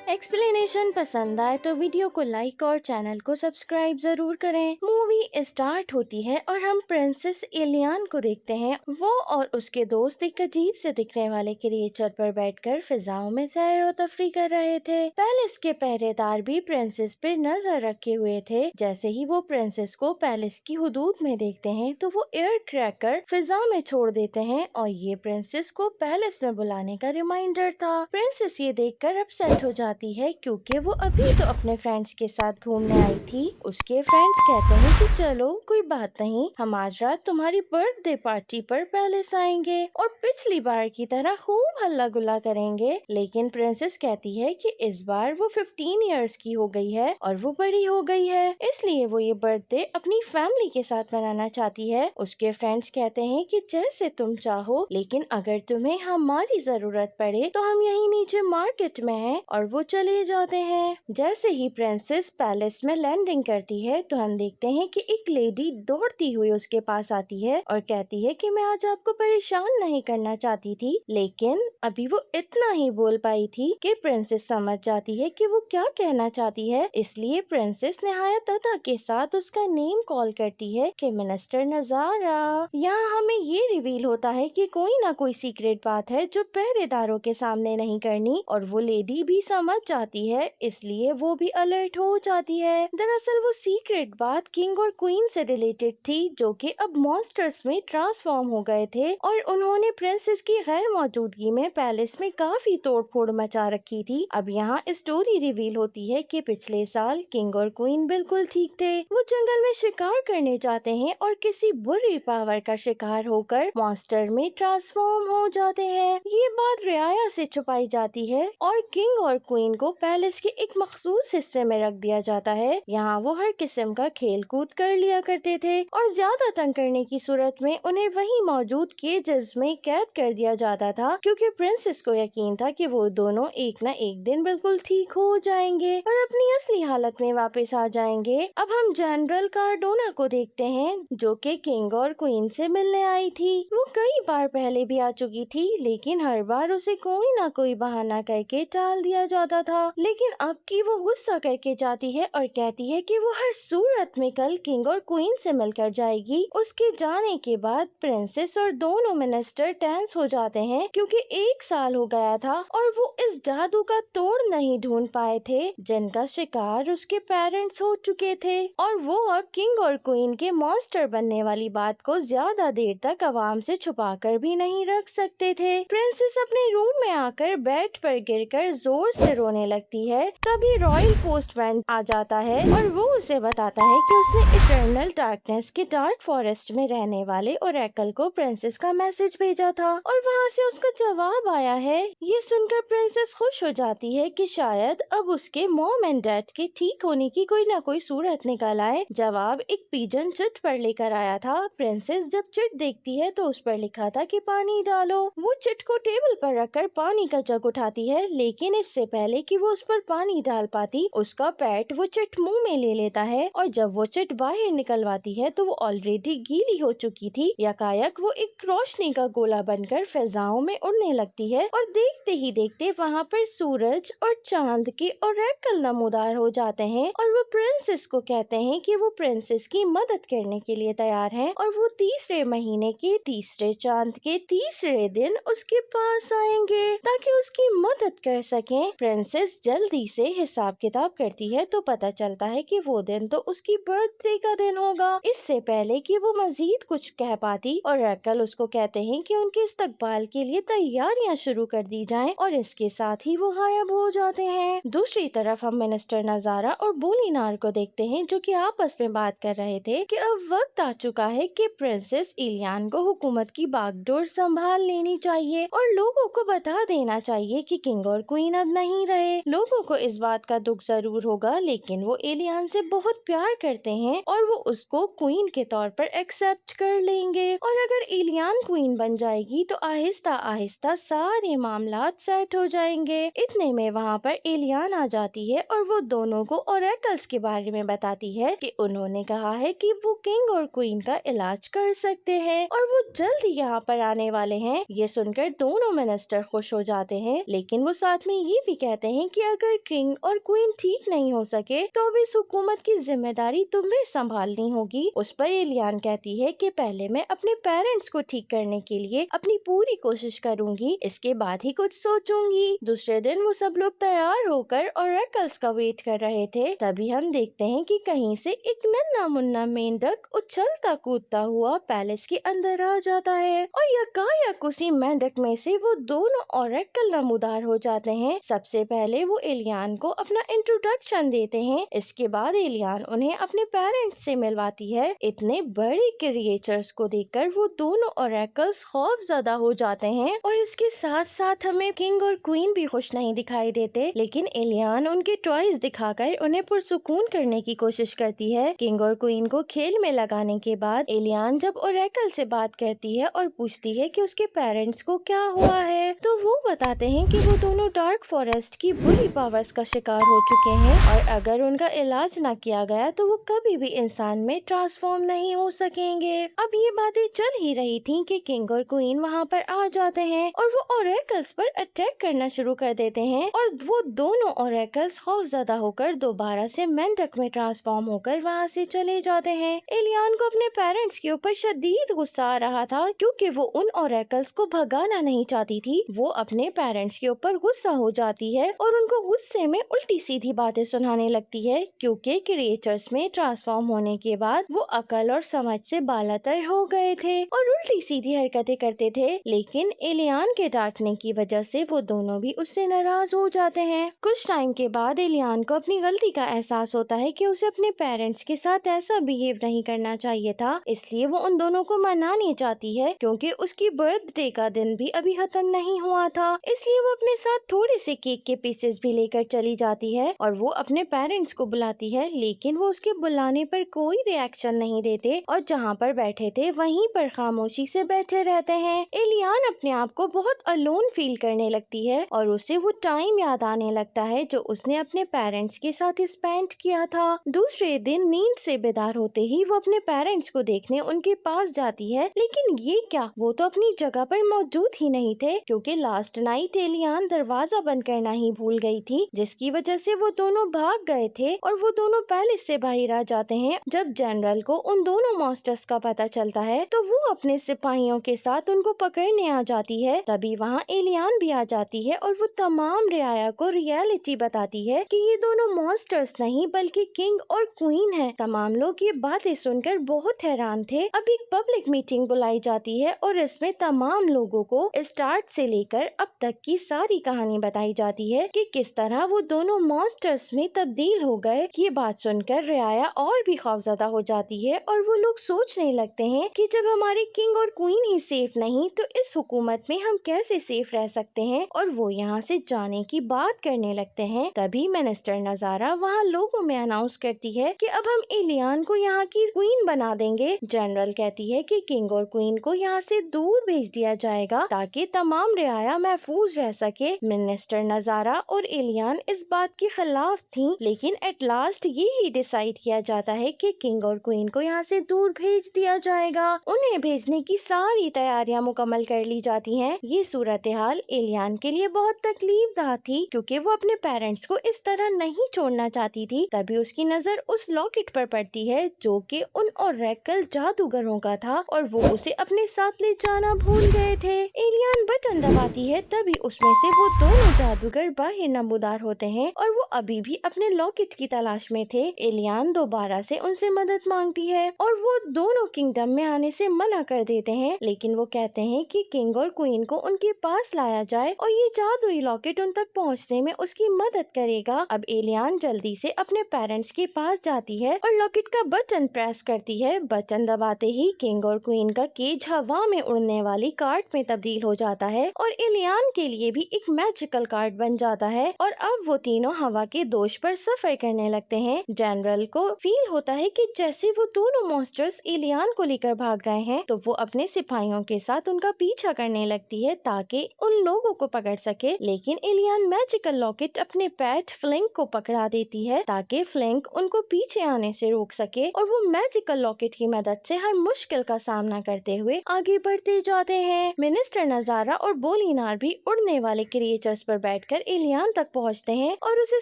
Explanation पसंद आए तो वीडियो को लाइक और चैनल को सब्सक्राइब जरूर करें। मूवी स्टार्ट होती है और हम प्रिंसेस एलियान को देखते हैं। वो और उसके दोस्त एक अजीब से दिखने वाले क्रिएचर पर बैठकर फिजाओं में सैर और तफरी कर रहे थे। पैलेस के पहरेदार भी प्रिंसेस पे नजर रखे हुए थे। जैसे ही वो प्रिंसेस को पैलेस की हुदूद में देखते हैं तो वो एयर क्रैकर फिजा में छोड़ देते हैं और ये प्रिंसेस को पैलेस में बुलाने का रिमाइंडर था। प्रिंसेस ये देखकर अपसेट हो जाती है क्योंकि वो अभी तो अपने फ्रेंड्स के साथ घूमने आई थी। उसके फ्रेंड्स कहते हैं कि चलो कोई बात नहीं, हम आज रात तुम्हारी बर्थडे पार्टी पर पैलेस आएंगे और पिछली बार की तरह खूब हल्ला गुल्ला करेंगे। लेकिन प्रिंसेस कहती है कि इस बार वो 15 इयर्स की हो गई है और वो बड़ी हो गई है, इसलिए वो ये बर्थडे अपनी फैमिली के साथ मनाना चाहती है। उसके फ्रेंड्स कहते हैं कि जैसे तुम चाहो, लेकिन अगर तुम्हें हमारी जरूरत पड़े तो हम यहीं नीचे मार्केट में हैं। और वो चले जाते हैं। जैसे ही प्रिंसेस पैलेस में लैंडिंग करती है तो हम देखते हैं कि एक लेडी दौड़ती हुई उसके पास आती है और कहती है कि मैं आज आपको परेशान नहीं करना चाहती थी। लेकिन अभी वो इतना ही बोल पाई थी कि प्रिंसेस समझ जाती है कि वो क्या कहना चाहती है। इसलिए प्रिंसेस निहायत अदा के साथ उसका नेम कॉल करती है कि मिनिस्टर नजारा। यहाँ हमें ये रिवील होता है कि कोई ना कोई सीक्रेट बात है जो पहरेदारों के सामने नहीं करनी, और वो लेडी भी समझ जाती है, इसलिए वो भी अलर्ट हो जाती है। दरअसल वो सीक्रेट बात किंग और क्वीन से रिलेटेड थी जो कि अब मॉन्स्टर्स में ट्रांसफॉर्म हो गए थे और उन्होंने प्रिंसेस की गैर मौजूदगी में पैलेस में काफी तोड़फोड़ मचा रखी थी। अब यहाँ स्टोरी रिवील होती है कि पिछले साल किंग और क्वीन बिल्कुल ठीक थे। वो जंगल में शिकार करने जाते हैं और किसी बुरी पावर का शिकार होकर मॉन्स्टर में ट्रांसफॉर्म हो जाते हैं। ये बात रियाया से छुपाई जाती है और किंग और क्वीन को पैलेस के एक मखसूस हिस्से में रख दिया जाता है। यहाँ वो हर किस्म का खेल कूद कर लिया करते थे और ज्यादा तंग करने की सूरत में उन्हें वहीं मौजूद केजेस में कैद कर दिया जाता था, क्योंकि प्रिंसेस को यकीन था कि वो दोनों एक न एक दिन बिल्कुल ठीक हो जाएंगे और अपनी असली हालत में वापस आ जाएंगे। अब हम जनरल कार्डोना को देखते हैं जो कि किंग और क्वीन से मिलने आई थी। वो कई बार पहले भी आ चुकी थी, लेकिन हर बार उसे कोई ना कोई बहाना करके टाल दिया जाता था। लेकिन अब की वो गुस्सा करके जाती है और कहती है कि वो हर सूरत में कल किंग और क्वीन से मिलकर जाएगी। उसके जाने के बाद प्रिंसेस और दोनों मिनिस्टर टेंस हो जाते हैं क्योंकि 1 साल हो गया था और वो इस जादू का तोड़ नहीं ढूंढ पाए थे जिनका शिकार उसके पेरेंट्स हो चुके थे, और वो अब किंग और क्वीन के मॉन्स्टर बनने वाली बात को ज्यादा देर तक आवाम से छुपा कर भी नहीं रख सकते थे। प्रिंसेस अपने रूम में आकर बेड पर गिरकर जोर से रोने लगती है। तभी रॉयल पोस्टमैन आ जाता है और वो उसे बताता है कि उसने इटर्नल डार्कनेस के डार्क फॉरेस्ट में रहने वाले ओरेकल को प्रिंसेस का मैसेज भेजा था और वहाँ से उसका जवाब आया है। ये सुनकर प्रिंसेस खुश हो जाती है कि शायद अब उसके मॉम एंड डैड के ठीक होने की कोई ना कोई सूरत निकल आए। जवाब एक पिजन चिट पर लेकर आया था। प्रिंसेस जब चिट देखती है तो उस पर लिखा था कि पानी डालो। वो चिट को टेबल पर रखकर पानी का जग उठाती है, लेकिन इससे पहले कि वो उस पर पानी डाल पाती, उसका पेट वो चिट मुंह में ले लेता है और जब वो चिट बाहर निकलवाती है तो वो ऑलरेडी गीली हो चुकी थी। यकायक वो एक रोशनी का गोला बनकर फिजाओं में उड़ने लगती है और देखते ही देखते वहाँ पर सूरज और चांद के ओरेकल नमूदार हो जाते हैं और वो प्रिंसेस को कहते हैं कि वो प्रिंसेस की मदद करने के लिए तैयार हैं और वो तीसरे महीने के तीसरे चांद के तीसरे दिन उसके पास आएंगे ताकि उसकी मदद कर सकें। प्रिंसेस जल्दी से हिसाब किताब करती है तो पता चलता है कि वो दिन तो उसकी बर्थडे का दिन होगा। इससे पहले कि वो मजीद कुछ कह पाती और ओरेकल उसको कहते हैं कि उनके इस्तकबाल के लिए तैयारियां शुरू कर दी जाएं और इसके साथ ही वो गायब हो जाते हैं। दूसरी तरफ हम मिनिस्टर नजारा और बोलीनार को देखते हैं जो कि आपस में बात कर रहे थे कि अब वक्त आ चुका है कि प्रिंसेस इलियान को हुकूमत की बागडोर संभाल लेनी चाहिए और लोगों को बता देना चाहिए कि किंग और क्वीन अब नहीं रहे। लोगों को इस बात का दुख जरूर होगा, लेकिन वो एलियान से बहुत प्यार करते हैं और वो उसको क्वीन के तौर पर एक्सेप्ट कर लेंगे, और अगर एलियान क्वीन बन जाएगी तो आहिस्ता आहिस्ता सारे मामलात सेट हो जाएंगे। इतने में वहाँ पर एलियान आ जाती है और वो दोनों को ओरेकल्स के बारे में बताती है कि उन्होंने कहा है कि वो किंग और क्वीन का इलाज कर सकते हैं और वो जल्द ही यहाँ पर आने वाले हैं। ये सुनकर दोनों मिनिस्टर खुश हो जाते हैं, लेकिन वो साथ में ये भी कहते कहते हैं कि अगर किंग और क्वीन ठीक नहीं हो सके तो अब इस हुकूमत की जिम्मेदारी तुम्हें संभालनी होगी। उस पर एलियान कहती है कि पहले मैं अपने पेरेंट्स को ठीक करने के लिए अपनी पूरी कोशिश करूंगी, इसके बाद ही कुछ सोचूंगी। दूसरे दिन वो सब लोग तैयार होकर ऑरेकल्स का वेट कर रहे थे। तभी हम देखते हैं कि कहीं से एक नन्हा मुन्ना मेंढक उछलता कूदता हुआ पैलेस के अंदर आ जाता है और यकायक उसी मेंढक में से वो दोनों ऑरेकल नमूदार हो जाते हैं। सबसे पहले वो एलियान को अपना इंट्रोडक्शन देते हैं। इसके बाद एलियान उन्हें अपने पेरेंट्स से मिलवाती है। इतने बड़े क्रिएचर्स को देखकर वो दोनों ऑरेकल्स खौफजदा हो जाते हैं और इसके साथ साथ हमें किंग और क्वीन भी खुश नहीं दिखाई देते, लेकिन एलियान उनके टॉयज दिखाकर उन्हें पुरसुकून करने की कोशिश करती है। किंग और क्वीन को खेल में लगाने के बाद एलियान जब ओरेकल से बात करती है और पूछती है कि उसके पेरेंट्स को क्या हुआ है, तो वो बताते हैं कि वो दोनों डार्क फॉरेस्ट की बुरी पावर्स का शिकार हो चुके हैं और अगर उनका इलाज ना किया गया तो वो कभी भी इंसान में ट्रांसफॉर्म नहीं हो सकेंगे। अब ये बातें चल ही रही थी कि किंग और क्वीन वहाँ पर आ जाते हैं और वो ओरेकल्स पर अटैक करना शुरू कर देते हैं और वो दोनों ओरेकल्स खौफजदा होकर दोबारा से मेंढक में ट्रांसफॉर्म होकर वहाँ से चले जाते हैं। एलियान को अपने पेरेंट्स के ऊपर शदीद गुस्सा आ रहा था क्योंकि वो उन ओरेकल्स को भगाना नहीं चाहती थी। वो अपने पेरेंट्स के ऊपर गुस्सा हो जाती है और उनको गुस्से में उल्टी सीधी बातें सुनाने लगती है क्योंकि क्रिएचर्स में ट्रांसफॉर्म होने के बाद वो अकल और समझ से बालातर हो गए थे और उल्टी सीधी हरकतें करते थे, लेकिन एलियान के डांटने की वजह से वो दोनों भी उससे नाराज हो जाते हैं। कुछ टाइम के बाद एलियान को अपनी गलती का एहसास होता है कि उसे अपने पेरेंट्स के साथ ऐसा बिहेव नहीं करना चाहिए था, इसलिए वो उन दोनों को मनाने चाहती है क्योंकि उसकी बर्थडे का दिन भी अभी खत्म नहीं हुआ था। इसलिए वो अपने साथ थोड़े से केक के पीसेस भी लेकर चली जाती है और वो अपने पेरेंट्स को बुलाती है, लेकिन वो उसके बुलाने पर कोई रिएक्शन नहीं देते और जहाँ पर बैठे थे वहीं पर खामोशी से बैठे रहते हैं। एलियान अपने आप को बहुत अलोन फील करने लगती है और उसे वो टाइम याद आने लगता है जो उसने अपने पेरेंट्स के साथ स्पेंड किया था। दूसरे दिन नींद से बेदार होते ही वो अपने पेरेंट्स को देखने उनके पास जाती है, लेकिन ये क्या, वो तो अपनी जगह पर मौजूद ही नहीं थे क्योंकि लास्ट नाइट एलियान दरवाजा बंद करना ही भूल गई थी, जिसकी वजह से वो दोनों भाग गए थे और वो दोनों पैलेस से बाहर आ जाते हैं। जब जनरल को उन दोनों मॉन्स्टर्स का पता चलता है तो वो अपने सिपाहियों के साथ उनको पकड़ने आ जाती है। तभी वहाँ एलियान भी आ जाती है और वो तमाम रियाया को रियलिटी बताती है कि ये दोनों मॉन्स्टर्स नहीं बल्कि किंग और क्वीन है। तमाम लोग ये बातें सुनकर बहुत हैरान थे। अब एक पब्लिक मीटिंग बुलाई जाती है और इसमें तमाम लोगों को स्टार्ट से लेकर अब तक की सारी कहानी बताई जाती है कि किस तरह वो दोनों मॉन्स्टर्स में तब्दील हो गए। ये बात सुनकर रियाया और भी खौफजदा हो जाती है और वो लोग सोचने लगते हैं कि जब हमारे किंग और क्वीन ही सेफ नहीं तो इस हुकूमत में हम कैसे सेफ रह सकते हैं, और वो यहाँ से जाने की बात करने लगते हैं। तभी मिनिस्टर नजारा वहाँ लोगों में अनाउंस करती है कि अब हम एलियान को यहाँ की क्वीन बना देंगे। जनरल कहती है कि किंग और क्वीन को यहाँ से दूर भेज दिया जाएगा ताकि तमाम रियाया महफूज रह सके। मिनिस्टर नजारा और एलियान इस बात के खिलाफ थी, लेकिन एट लास्ट ये ही डिसाइड किया जाता है कि किंग और क्वीन को यहाँ से दूर भेज दिया जाएगा। उन्हें भेजने की सारी तैयारियां मुकम्मल कर ली जाती हैं। ये सूरत हाल एलियान के लिए बहुत तकलीफदाह थी क्योंकि वो अपने पेरेंट्स को इस तरह नहीं छोड़ना चाहती थी। तभी उसकी नजर उस लॉकेट पर पड़ती है जो कि उन ओरेकल जादूगरों का था और वो उसे अपने साथ ले जाना भूल गए थे। एलियान बटन दबाती है, तभी उसमें से वो दोनों जादूगर बाहर नमूदार होते हैं और वो अभी भी अपने लॉकेट की तलाश में थे। एलियान दोबारा से उनसे मदद मांगती है और वो दोनों किंगडम में आने से मना कर देते हैं, लेकिन वो कहते हैं कि किंग और क्वीन को उनके पास लाया जाए और ये जादुई लॉकेट उन तक पहुंचने में उसकी मदद करेगा। अब एलियान जल्दी से अपने पेरेंट्स के पास जाती है और लॉकेट का बटन प्रेस करती है। बटन दबाते ही किंग और क्वीन का केज हवा में उड़ने वाली कार्ड में तब्दील हो जाता है और एलियान के लिए भी एक मैजिकल कार्ड बन जाता है और अब वो तीनों हवा के दोष पर सफर करने लगते हैं। जनरल को फील होता है कि जैसे वो दोनों मॉन्स्टर्स एलियान को लेकर भाग रहे हैं, तो वो अपने सिपाहियों के साथ उनका पीछा करने लगती है ताकि उन लोगों को पकड़ सके, लेकिन एलियान मैजिकल लॉकेट अपने पेट फ्लिंक को पकड़ा देती है ताकि फ्लिंक उनको पीछे आने से रोक सके और वो मैजिकल लॉकेट की मदद से हर मुश्किल का सामना करते हुए आगे बढ़ते जाते हैं। मिनिस्टर नजारा और बोलीनार भी उड़ने वाले क्रिएचर्स पर बैठकर एलियन तक पहुंचते हैं और उसे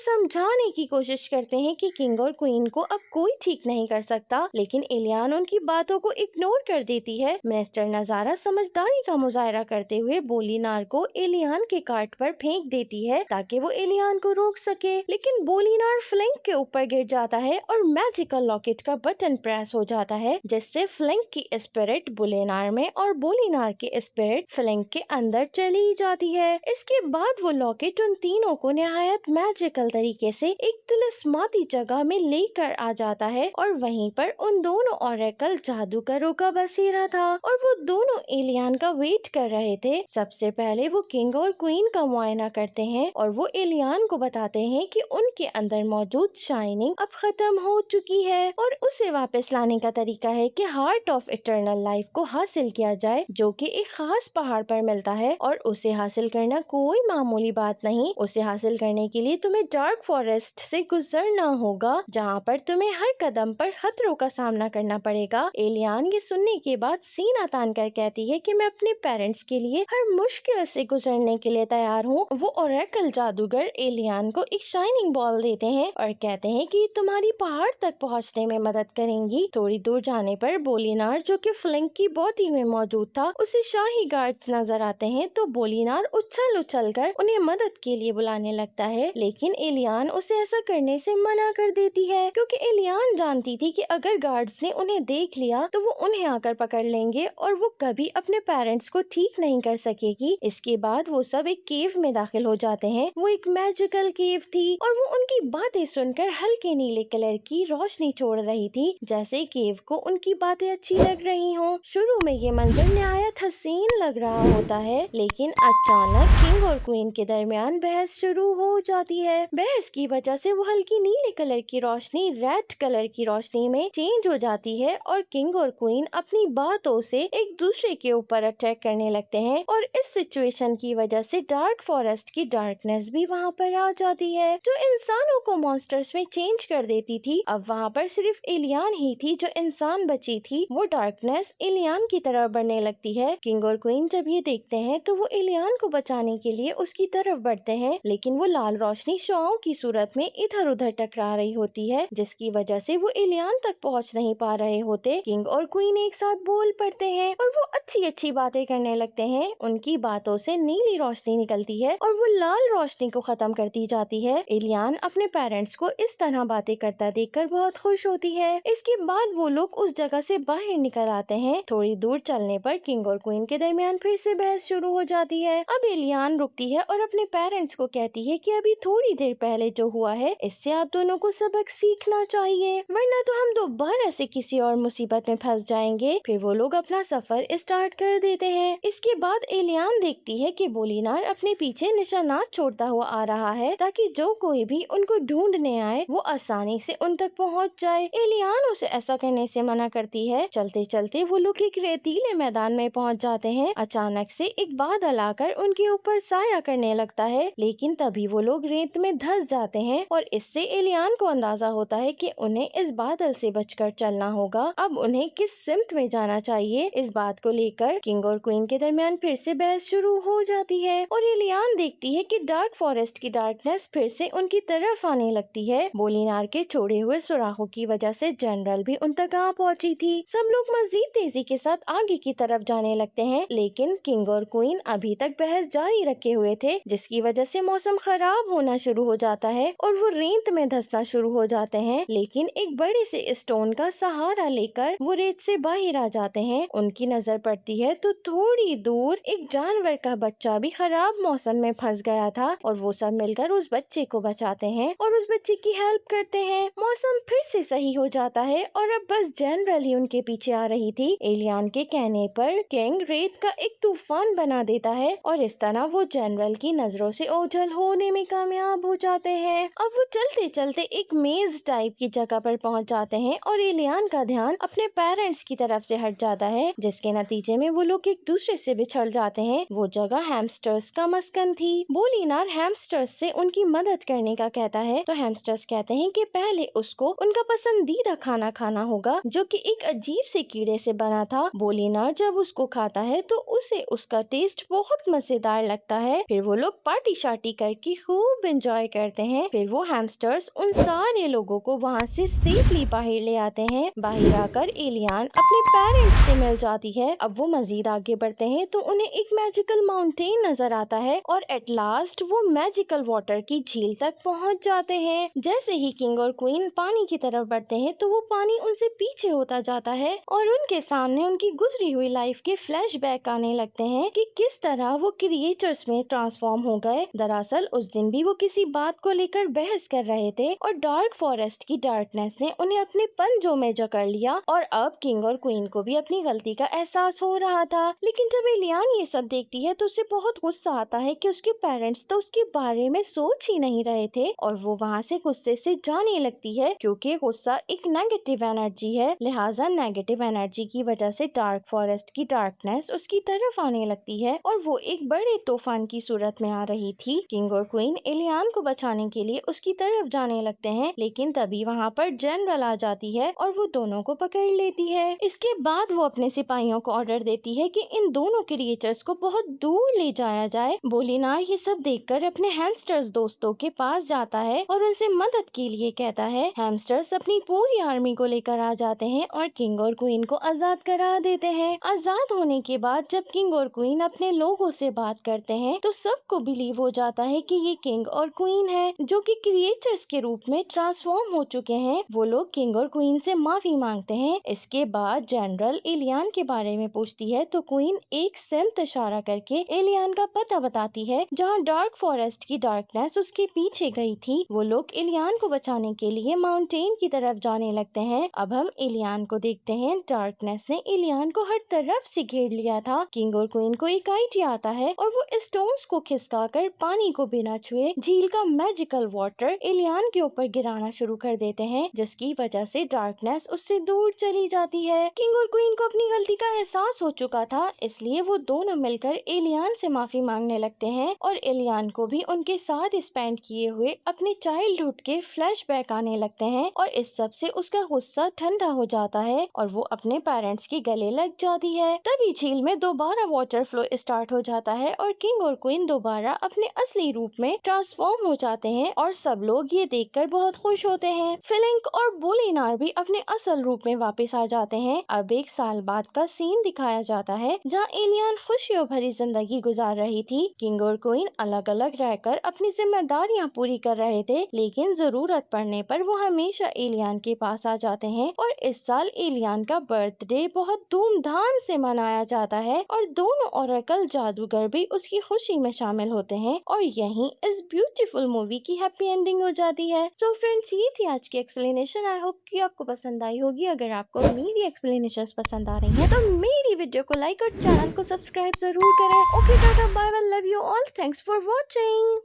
समझाने की कोशिश करते हैं कि किंग और क्वीन को अब कोई ठीक नहीं कर सकता, लेकिन एलियन उनकी बातों को इग्नोर कर देती है। मिस्टर नजारा समझदारी का मुजाहरा करते हुए बोलीनार को एलियन के कार्ट पर फेंक देती है ताकि वो एलियन को रोक सके, लेकिन बोलीनार फ्लैंक के ऊपर गिर जाता है और मैजिकल लॉकेट का बटन प्रेस हो जाता है, जिससे फ्लैंक की स्पिरिट बोलीनार में और बोलीनार की स्पिरिट फ्लैंक के अंदर चली जाती है। इसके बाद वो लॉकेट उन तीनों को निहायत मैजिकल तरीके से एक तिलिस्माती जगह में लेकर आ जाता है और वहीं पर उन दोनों ऑरेकल जादूगरों का बसेरा था और वो दोनों एलियन का वेट कर रहे थे। सबसे पहले वो किंग और क्वीन का मुआयना करते हैं और वो एलियन को बताते हैं कि उनके अंदर मौजूद शाइनिंग अब खत्म हो चुकी है और उसे वापस लाने का तरीका है कि हार्ट ऑफ इटर्नल लाइफ को हासिल किया जाए, जो कि एक खास पहाड़ पर मिलता है और उसे हासिल करना कोई मामूली बात नहीं। उसे हासिल करने के लिए तुम्हें डार्क फॉरेस्ट से गुजरना होगा, जहाँ पर तुम्हें हर कदम पर खतरों का सामना करना पड़ेगा। एलियन ये सुनने के बाद सीना तान कर कहती है कि मैं अपने पेरेंट्स के लिए हर मुश्किल से गुजरने के लिए तैयार हूँ। वो ओरेकल जादूगर एलियन को एक शाइनिंग बॉल देते हैं और कहते हैं कि तुम्हारी पहाड़ तक पहुँचने में मदद करेंगी। थोड़ी दूर जाने पर बोलीनार, जो कि फ्लैंक की बॉडी में मौजूद था, उसे शाही गार्ड्स नजर आते हैं तो बोलीनार उछल उछल कर उन्हें मदद के लिए बुलाने लगता है, लेकिन एलियन उसे ऐसा करने से मना कर देती है क्योंकि एलियन जानती थी कि अगर गार्ड्स ने उन्हें देख लिया तो वो उन्हें आकर पकड़ लेंगे और वो कभी अपने पेरेंट्स को ठीक नहीं कर सकेगी। इसके बाद वो सब एक केव में दाखिल हो जाते हैं। वो एक मैजिकल केव थी और वो उनकी बातें सुनकर हल्के नीले कलर की रोशनी छोड़ रही थी, जैसे केव को उनकी बातें अच्छी लग रही हों। शुरू में ये मंजर निहायत हसीन लग रहा होता है, लेकिन अचानक किंग और क्वीन के दरमियान बहस शुरू हो जाती है। बहस की वजह से वो हल्की नीले कलर की रोशनी रेड कलर की रोशनी में चेंज हो जाती है और किंग और क्वीन अपनी बातों से एक दूसरे के ऊपर अटैक करने लगते हैं और इस सिचुएशन की वजह से डार्क फॉरेस्ट की डार्कनेस भी वहाँ पर आ जाती है, जो इंसानों को मॉन्स्टर्स में चेंज कर देती थी। अब वहाँ पर सिर्फ एलियन ही थी जो इंसान बची थी। वो डार्कनेस एलियन की तरफ बढ़ने लगती है। किंग और क्वीन जब ये देखते हैं तो वो एलियन को बचाने के लिए उसकी तरफ बढ़ते हैं, लेकिन वो लाल रोशनी शुआओं की सूरत में इधर उधर टकरा रही होती है, जिसकी वजह से वो एलियन तक पहुंच नहीं पा रहे होते। किंग और क्वीन एक साथ बोल पड़ते हैं और वो अच्छी अच्छी बातें करने लगते हैं। उनकी बातों से नीली रोशनी निकलती है और वो लाल रोशनी को खत्म करती जाती है। एलियन अपने पेरेंट्स को इस तरह बातें करता देखकर बहुत खुश होती है। इसके बाद वो लोग उस जगह से बाहर निकल आते हैं। थोड़ी दूर चलने पर किंग और क्वीन के दरमियान फिर से बहस शुरू हो जाती है। अब एलियन रुकती है और अपने पेरेंट्स को कहती है कि अभी थोड़ी देर पहले जो हुआ है इससे आप दोनों को सबक सीखना चाहिए, वरना तो हम दोबारा से किसी और मुसीबत में फंस जाएंगे। फिर वो लोग अपना सफर स्टार्ट कर देते हैं। इसके बाद एलियन देखती है कि बोलीनार अपने पीछे निशानात छोड़ता हुआ आ रहा है ताकि जो कोई भी उनको ढूंढने आए वो आसानी से उन तक पहुंच जाए। एलियन उसे ऐसा करने से मना करती है। चलते चलते वो लोग एक रेतीले मैदान में पहुंच जाते हैं। अचानक से एक बादल आकर उनके ऊपर साया करने लगता है, लेकिन तभी वो लोग रेत में धंस जाते हैं और इससे एलियन को अंदाजा होता है कि उन्हें इस बादल से बचकर चलना होगा। अब उन्हें किस सिमत में जाना चाहिए, इस बात को लेकर किंग और क्वीन के दरमियान फिर से बहस शुरू हो जाती है और एलियन देखती है कि डार्क फॉरेस्ट की डार्कनेस फिर से उनकी तरफ आने लगती है। बोलीनार के छोड़े हुए सुराखों की वजह से जनरल भी उन तक आ पहुंची थी। सब लोग मजीद तेजी के साथ आगे की तरफ जाने लगते हैं, लेकिन किंग और क्वीन अभी तक बहस जारी रखे हुए थे, जिसकी वजह से मौसम खराब होना शुरू हो जाता है और वो रेत में धंसना शुरू हो जाते हैं। लेकिन एक बड़े से स्टोन का सहारा लेकर वो रेत से बाहर आ जाते हैं। उनकी नजर पड़ती है तो थोड़ी दूर एक जानवर का बच्चा भी खराब मौसम में फंस गया था और वो सब मिलकर उस बच्चे को बचाते हैं और उस बच्चे की हेल्प करते हैं। मौसम फिर से सही हो जाता है और अब बस जनरल ही उनके पीछे आ रही थी। एलियन के कहने पर किंग रेत का एक तूफान बना देता है और इस तरह वो जनरल की नजरों से ओझल होने में कामयाब हो जाते हैं। अब वो चलते चलते एक मेज टाइप की जगह पर पहुंच जाते हैं और एलियन का ध्यान अपने पेरेंट्स की तरफ से हट जाता है, जिसके नतीजे में वो लोग एक दूसरे से बिछड़ जाते हैं। वो जगह हैमस्टर्स का मस्कन थी। बोलीनार हैमस्टर्स से उनकी मदद करने का कहता है तो हैमस्टर्स कहते हैं कि पहले उसको उनका पसंदीदा खाना खाना होगा, जो कि एक अजीब से कीड़े से बना था। बोलीनार जब उसको खाता है तो उसे उसका टेस्ट बहुत मजेदार लगता है। फिर वो लोग पार्टी शार्टी करके खूब एंजॉय करते हैं। फिर वो हैमस्टर्स उन सारे लोगों को वहाँ से सेफली बाहर ले आते हैं। बाहर आकर एलियन अपने पेरेंट्स से मिल जाती है। अब वो मजीद आगे बढ़ते हैं तो उन्हें एक मैजिकल माउंटेन नजर आता है और एट लास्ट वो मैजिकल वाटर की झील तक पहुँच जाते हैं। जैसे ही किंग और क्वीन पानी की तरफ बढ़ते हैं तो वो पानी उनसे पीछे होता जाता है और उनके सामने उनकी गुजरी हुई लाइफ के फ्लैशबैक आने लगते हैं कि किस तरह वो क्रिएचर्स में ट्रांसफॉर्म हो गए। दरअसल उस दिन भी वो किसी बात को लेकर बहस कर रहे थे और डार्क फॉरेस्ट की डार्कनेस ने उन्हें अपने पंजों में जकड़ लिया और अब किंग और क्वीन को भी अपनी गलती का एहसास हो रहा था। लेकिन जब एलियन ये सब देखती है तो उसे बहुत गुस्सा आता है कि उसके पेरेंट्स तो उसके बारे में सोच ही नहीं रहे थे और वो वहाँ से गुस्से से जाने लगती है क्योंकि गुस्सा एक नेगेटिव एनर्जी है। लिहाजा नेगेटिव एनर्जी की वजह से डार्क फॉरेस्ट की डार्कनेस उसकी तरफ आने लगती है और वो एक बड़े तूफान की सूरत में आ रही थी। किंग और क्वीन एलियन को बचाने के लिए उसकी तरफ जाने लगते हैं लेकिन तभी वहाँ पर जनरल आ जाती है और वो दोनों को पकड़ लेती है। इसके बाद वो अपने सिपाहियों को ऑर्डर देती है कि इन दोनों क्रिएचर्स को बहुत दूर ले जाया जाए। बोलिनार ये सब देखकर अपने हैमस्टर्स दोस्तों के पास जाता है और उनसे मदद के लिए कहता है। हैमस्टर्स अपनी पूरी आर्मी को लेकर आ जाते हैं और किंग और क्वीन को आजाद करा देते हैं। आजाद होने के बाद जब किंग और क्वीन अपने लोगों से बात करते हैं तो सबको बिलीव हो जाता है कि ये किंग और क्वीन है जो कि क्रिएचर्स के रूप में ट्रांसफॉर्म हो चुके हैं। वो लोग किंग और क्वीन से माफी मांगते हैं। इसके बाद जनरल एलियन के बारे में पूछती है तो क्वीन एक सिमत इशारा करके एलियन का पता बताती है जहाँ डार्क फॉरेस्ट की डार्कनेस उसके पीछे गई थी। वो लोग एलियन को बचाने के लिए माउंटेन की तरफ जाने लगते हैं। अब हम एलियन को देखते हैं। डार्कनेस ने एलियन को हर तरफ से घेर लिया था। किंग और क्वीन को एक आइडिया आता है और वो स्टोन्स को खिसकाकर पानी को बिना छुए झील का मैजिकल वाटर एलियन के ऊपर गिराना शुरू कर देते हैं जिसकी वजह से डार्कनेस उससे दूर चली जाती है। किंग और क्वीन को अपनी गलती का एहसास हो चुका था इसलिए वो दोनों मिलकर एलियन से माफी मांगने लगते हैं और एलियन को भी उनके साथ स्पेंड किए हुए अपने चाइल्डहुड के फ्लैशबैक आने लगते हैं और इस सब से उसका गुस्सा ठंडा हो जाता है और वो अपने पेरेंट्स के गले लग जाती है। तभी झील में दोबारा वाटर फ्लो स्टार्ट हो जाता है और किंग और क्वीन दोबारा अपने असली रूप में ट्रांसफॉर्म हो जाते हैं और सब लोग ये देखकर बहुत खुश होते हैं। फिलिंक और बोलिनार भी अपने असल रूप में वापस आ जाते हैं। अब एक साल बाद का सीन दिखाया जाता है जहाँ एलियन खुशियों भरी जिंदगी गुजार रही थी। किंग और क्वीन अलग अलग रहकर अपनी जिम्मेदारियाँ पूरी कर रहे थे लेकिन जरूरत पड़ने पर वो हमेशा एलियन के पास आ जाते हैं और इस साल एलियन का बर्थडे बहुत धूमधाम से मनाया जाता है और दोनों ओरेकल जादूगर भी उसकी खुशी में शामिल होते हैं और यहीं इस ब्यूटीफुल मूवी की हैप्पी एंडिंग हो जाती है। सो फ्रेंड्स ये थी आज की एक्सप्लेनेशन। आई होप कि आपको पसंद आई होगी। अगर आपको मेरी एक्सप्लेनेशंस पसंद आ रही हैं तो मेरी वीडियो को लाइक और चैनल को सब्सक्राइब जरूर करें। Okay tata bye bye, love you all, thanks for watching.